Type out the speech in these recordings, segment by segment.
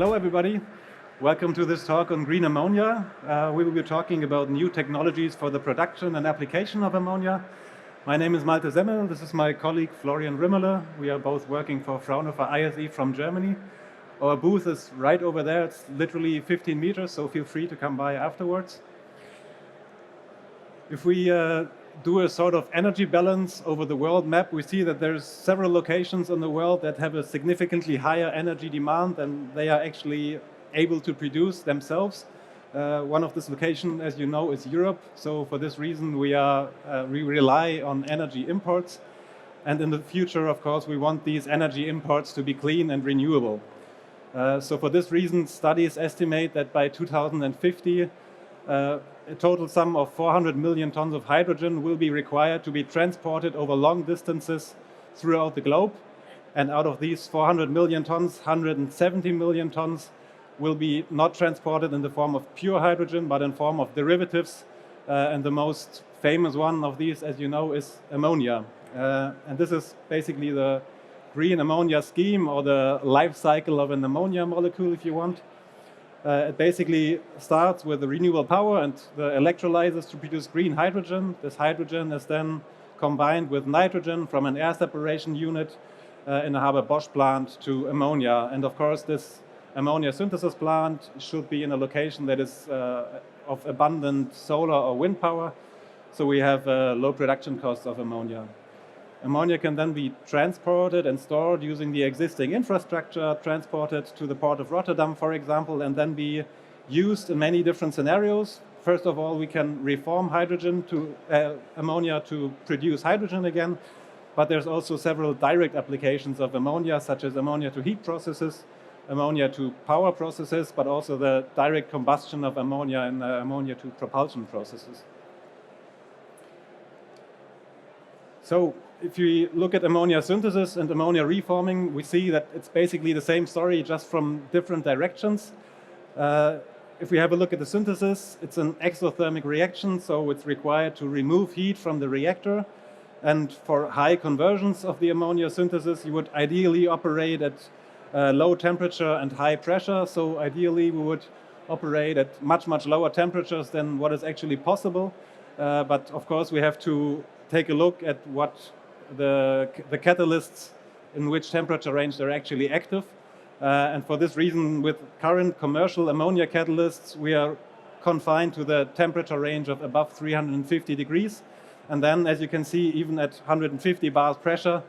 Hello, everybody. Welcome to this talk on green ammonia. We will be talking about new technologies for the production and application of ammonia. My name is Malte Semmel. This is my colleague Florian Rümmele. We are both working for Fraunhofer ISE from Germany. Our booth is right over there. It's literally 15 meters, so feel free to come by afterwards. If we do a sort of energy balance over the world map, we see that there's several locations in the world that have a significantly higher energy demand than they are actually able to produce themselves. One of this location, as you know, is Europe. So for this reason, we rely on energy imports. And in the future, of course, we want these energy imports to be clean and renewable. So for this reason, studies estimate that by 2050, a total sum of 400 million tons of hydrogen will be required to be transported over long distances throughout the globe. And out of these 400 million tons, 170 million tons will be not transported in the form of pure hydrogen, but in form of derivatives. And the most famous one of these, as you know, is ammonia. And this is basically the green ammonia scheme, or the life cycle of an ammonia molecule, if you want. It basically starts with the renewable power and the electrolyzers to produce green hydrogen. This hydrogen is then combined with nitrogen from an air separation unit in a Haber-Bosch plant to ammonia. And of course, this ammonia synthesis plant should be in a location that is of abundant solar or wind power, so we have low production costs of ammonia. Ammonia can then be transported and stored using the existing infrastructure, transported to the port of Rotterdam, for example, and then be used in many different scenarios. First of all, we can reform hydrogen to ammonia to produce hydrogen again, but there's also several direct applications of ammonia, such as ammonia to heat processes, ammonia to power processes, but also the direct combustion of ammonia and ammonia to propulsion processes. So if we look at ammonia synthesis and ammonia reforming, we see that it's basically the same story, just from different directions. If we have a look at the synthesis, it's an exothermic reaction, so it's required to remove heat from the reactor. And for high conversions of the ammonia synthesis, you would ideally operate at low temperature and high pressure. So ideally, we would operate at much, much lower temperatures than what is actually possible. But of course, we have to take a look at what the catalysts in which temperature range they're actually active. And for this reason, with current commercial ammonia catalysts, we are confined to the temperature range of above 350 degrees. And then, as you can see, even at 150 bars pressure,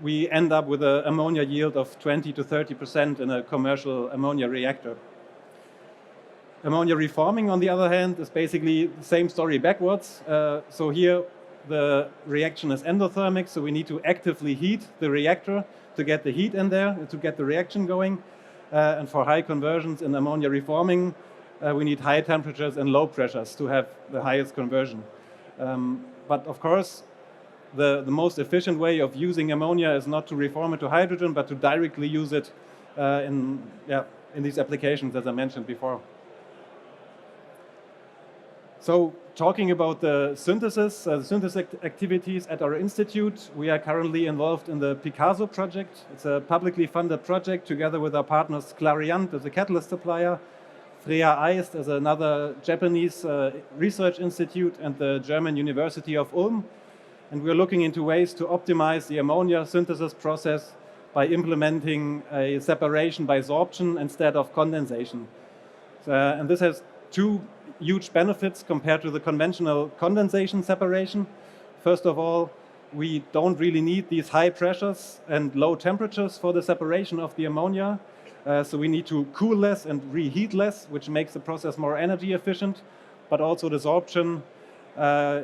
we end up with an ammonia yield of 20 to 30% in a commercial ammonia reactor. Ammonia reforming, on the other hand, is basically the same story backwards. So here the reaction is endothermic, so we need to actively heat the reactor to get the heat in there, to get the reaction going. And for high conversions in ammonia reforming, we need high temperatures and low pressures to have the highest conversion. But of course, the most efficient way of using ammonia is not to reform it to hydrogen, but to directly use it in these applications, as I mentioned before. So talking about the synthesis activities at our institute, we are currently involved in the Picasso project. It's a publicly funded project together with our partners Clariant as a catalyst supplier, Freya Eist as another Japanese research institute, and the German University of Ulm. And we're looking into ways to optimize the ammonia synthesis process by implementing a separation by sorption instead of condensation. And this has two huge benefits compared to the conventional condensation separation. First of all, we don't really need these high pressures and low temperatures for the separation of the ammonia. So we need to cool less and reheat less, which makes the process more energy efficient. But also the sorption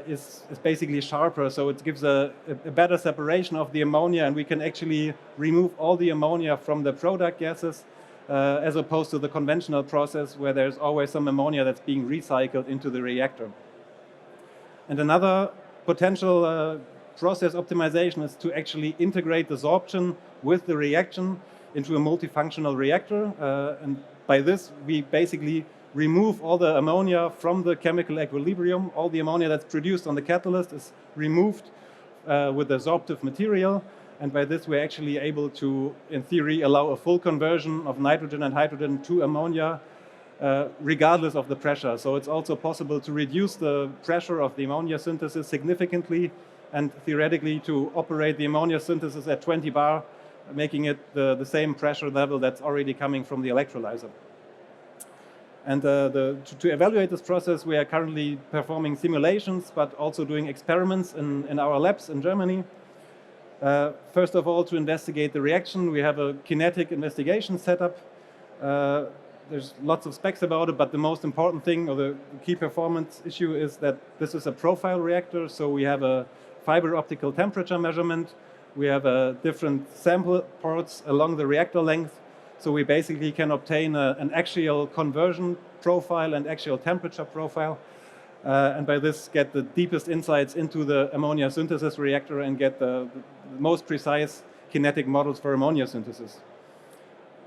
is basically sharper, so it gives a better separation of the ammonia, and we can actually remove all the ammonia from the product gases, as opposed to the conventional process where there's always some ammonia that's being recycled into the reactor. And another potential process optimization is to actually integrate the sorption with the reaction into a multifunctional reactor. And by this, we basically remove all the ammonia from the chemical equilibrium. All the ammonia that's produced on the catalyst is removed with the sorptive material. And by this, we're actually able to, in theory, allow a full conversion of nitrogen and hydrogen to ammonia, regardless of the pressure. So it's also possible to reduce the pressure of the ammonia synthesis significantly, and theoretically to operate the ammonia synthesis at 20 bar, making it the same pressure level that's already coming from the electrolyzer. And to evaluate this process, we are currently performing simulations, but also doing experiments in our labs in Germany. First of all, to investigate the reaction, we have a kinetic investigation setup. There's lots of specs about it, but the most important thing, or the key performance issue, is that this is a profile reactor. So we have a fiber optical temperature measurement. We have different sample ports along the reactor length. So we basically can obtain an axial conversion profile and axial temperature profile. And by this get the deepest insights into the ammonia synthesis reactor and get the most precise kinetic models for ammonia synthesis.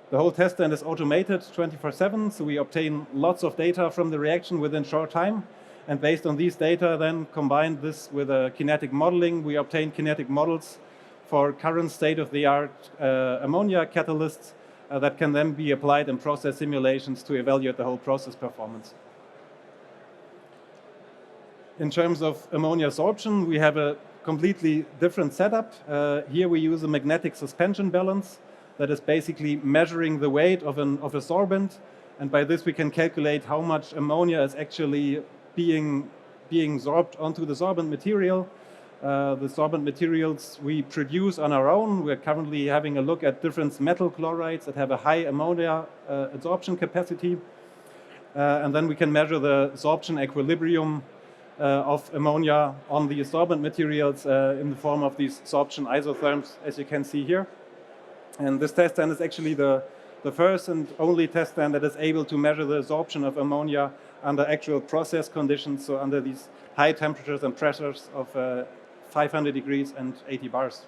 The whole test stand is automated 24/7, so we obtain lots of data from the reaction within short time. And based on these data, then combine this with a kinetic modeling, we obtain kinetic models for current state-of-the-art ammonia catalysts that can then be applied in process simulations to evaluate the whole process performance. In terms of ammonia absorption, we have a completely different setup. Here we use a magnetic suspension balance that is basically measuring the weight of a sorbent, and by this we can calculate how much ammonia is actually being sorbed onto the sorbent material. The sorbent materials we produce on our own. We're currently having a look at different metal chlorides that have a high ammonia absorption capacity, and then we can measure the absorption equilibrium of ammonia on the sorbent materials in the form of these absorption isotherms, as you can see here. And this test stand is actually the first and only test stand that is able to measure the absorption of ammonia under actual process conditions, so under these high temperatures and pressures of 500 degrees and 80 bars.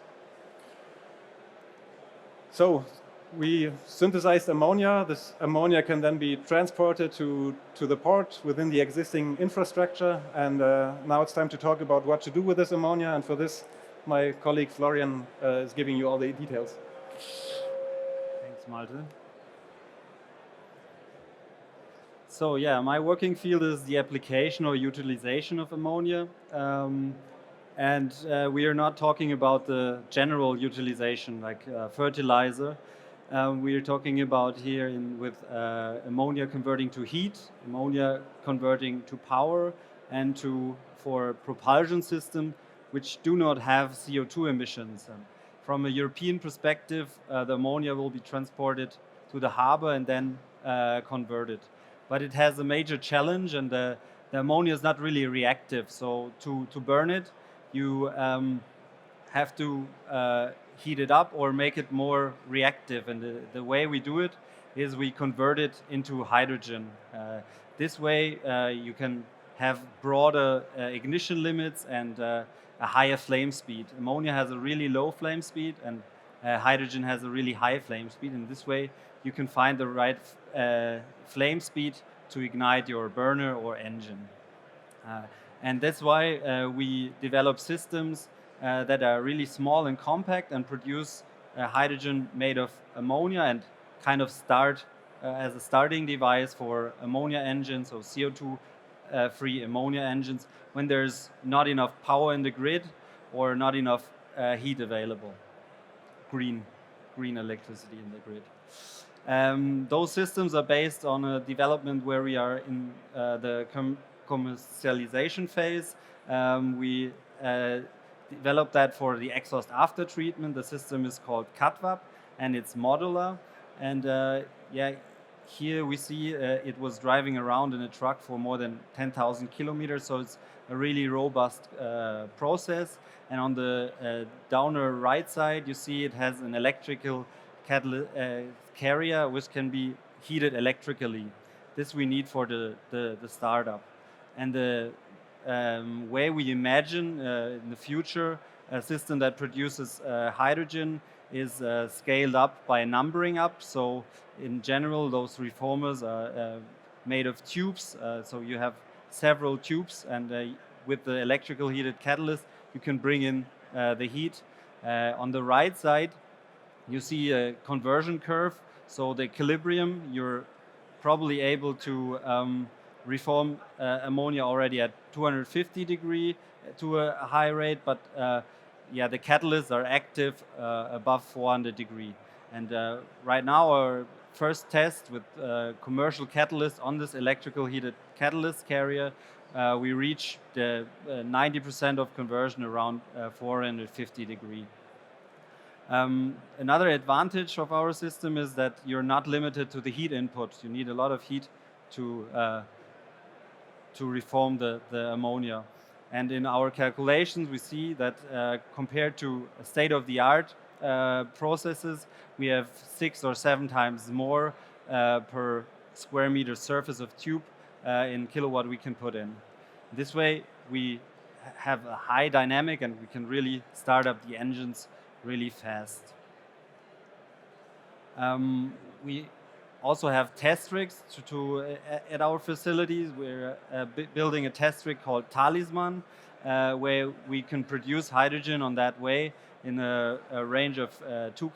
So we synthesized ammonia. This ammonia can then be transported to the port within the existing infrastructure. And now it's time to talk about what to do with this ammonia. And for this, my colleague Florian is giving you all the details. Thanks, Malte. So yeah, my working field is the application or utilization of ammonia. And we are not talking about the general utilization like fertilizer. We are talking about here with ammonia converting to heat, ammonia converting to power, and for propulsion system which do not have CO2 emissions. From a European perspective, the ammonia will be transported to the harbor and then converted. But it has a major challenge, and the ammonia is not really reactive. So to burn it, you have to heat it up or make it more reactive. And the way we do it is we convert it into hydrogen. This way you can have broader ignition limits and a higher flame speed. Ammonia has a really low flame speed, and hydrogen has a really high flame speed. And this way you can find the right flame speed to ignite your burner or engine. And that's why we develop systems that are really small and compact and produce hydrogen made of ammonia and kind of start as a starting device for ammonia engines or CO2-free ammonia engines when there's not enough power in the grid or not enough heat available, green electricity in the grid. Those systems are based on a development where we are in the commercialization phase. We developed that for the exhaust after treatment. The system is called CATVAP and it's modular. And here we see it was driving around in a truck for more than 10,000 kilometers. So it's a really robust process. And on the downer right side, you see it has an electrical carrier which can be heated electrically. This we need for the startup. And the way we imagine in the future a system that produces hydrogen is scaled up by numbering up. So in general, those reformers are made of tubes. So you have several tubes, and with the electrical heated catalyst, you can bring in the heat On the right side, you see a conversion curve. So the equilibrium, you're probably able to reform ammonia already at 250 degree to a high rate, but yeah, the catalysts are active above 400 degree. And right now our first test with commercial catalyst on this electrical heated catalyst carrier, we reach the 90% of conversion around 450 degree. Another advantage of our system is that you're not limited to the heat input. You need a lot of heat to reform the ammonia. And in our calculations, we see that compared to state-of-the-art processes, we have 6 or 7 times more per square meter surface of tube in kilowatt we can put in. This way, we have a high dynamic and we can really start up the engines really fast. We also have test rigs at our facilities. We're building a test rig called Talisman, where we can produce hydrogen on that way in a range of 2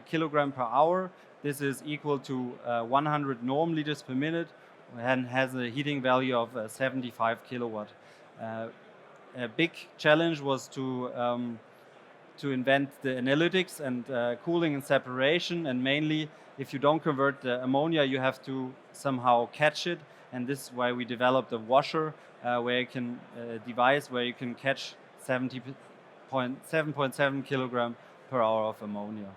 kilogram per hour. This is equal to 100 norm liters per minute and has a heating value of 75 kilowatt. A big challenge was to invent the analytics and cooling and separation, and mainly if you don't convert the ammonia, you have to somehow catch it, and this is why we developed a washer where you can device where you can catch 7.7 kilogram per hour of ammonia.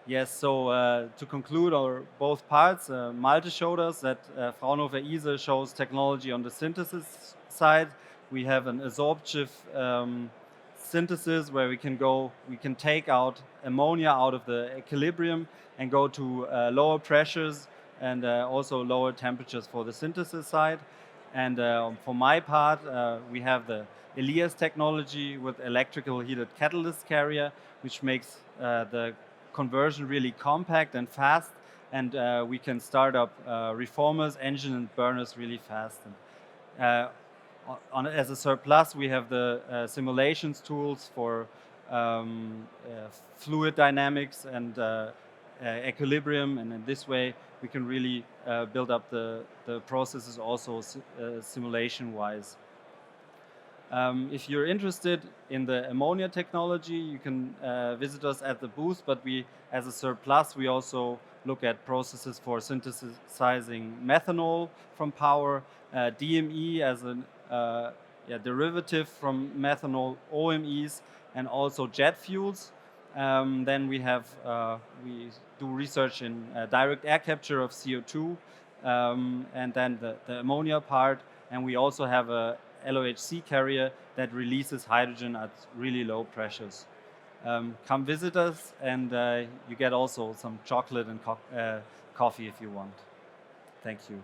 Yes, so to conclude our both parts, Malte showed us that Fraunhofer ISE shows technology on the synthesis side. We have an absorptive synthesis where we can take out ammonia out of the equilibrium and go to lower pressures and also lower temperatures for the synthesis side. And for my part, we have the Elias technology with electrical heated catalyst carrier, which makes the conversion really compact and fast, and we can start up reformers, engine and burners really fast. And, as a surplus, we have the simulations tools for fluid dynamics and equilibrium, and in this way we can really build up the processes also simulation-wise. If you're interested in the ammonia technology, you can visit us at the booth, but we, as a surplus, we also look at processes for synthesizing methanol from power, DME as a derivative from methanol, OMEs, and also jet fuels. Then we do research in direct air capture of CO2, and then the ammonia part, and we also have a LOHC carrier that releases hydrogen at really low pressures. Come visit us, and you get also some chocolate and coffee if you want. Thank you.